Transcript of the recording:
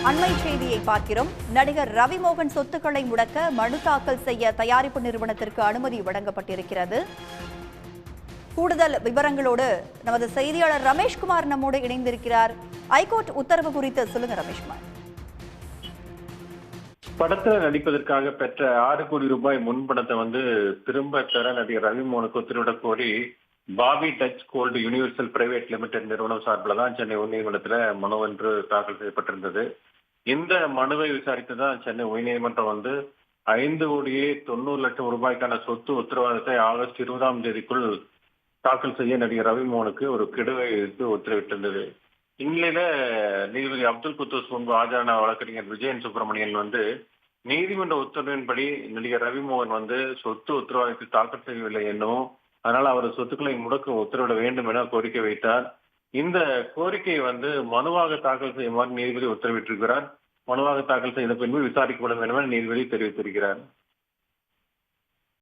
அண்மை செய்தியை பார்க்கிறோம். நடிகர் ரவிமோகன் சொத்துக்களை முடக்க மனு தாக்கல் செய்ய தயாரிப்பு நிறுவனத்திற்கு அனுமதி வழங்கப்பட்டிருக்கிறது. கூடுதல் விவரங்களோடு நமது செய்தியாளர் ரமேஷ்குமார் நம்மோடு இணைந்திருக்கிறார். ஐகோர்ட் உத்தரவு குறித்து சொல்லுங்க ரமேஷ்குமார். படத்தில் நடிப்பதற்காக பெற்ற 6 கோடி ரூபாய் முன்பணத்தை திரும்ப தர நடிகர் ரவிமோகனுக்கு உத்தரவிடக் கோரி Bobby Touch Gold Universal Private Limited நிறுவனம் சார்பில் தான் சென்னை உயர்நீதிமன்றத்தில் மனு ஒன்று தாக்கல் செய்யப்பட்டிருந்தது. இந்த மனுவை விசாரித்துதான் சென்னை உயர்நீதிமன்றம் 5,90,00,000 ரூபாய்க்கான சொத்து உத்தரவாதத்தை ஆகஸ்ட் 20ஆம் தேதிக்குள் தாக்கல் செய்ய நடிகர் ரவிமோகனுக்கு ஒரு கெடுவை உத்தரவிட்டிருந்தது. இந்நிலையில நீதிபதி அப்துல் குத்தூஸ் முன்பு ஆஜரான வழக்கறிஞர் விஜயன் சுப்பிரமணியன் நீதிமன்ற உத்தரவின்படி நடிகர் ரவிமோகன் சொத்து உத்தரவாதத்தை தாக்கல் செய்யவில்லை என்னும், அதனால் அவர் சொத்துக்களை முடக்க உத்தரவிட வேண்டும் என கோரிக்கை வைத்தார். இந்த கோரிக்கையை மனுவாக தாக்கல் செய்யுமாறு நீதிபதி உத்தரவிட்டிருக்கிறார். மனுவாக தாக்கல் செய்த பின்பு விசாரிக்கப்படும் என நீதிபதி தெரிவித்திருக்கிறார்.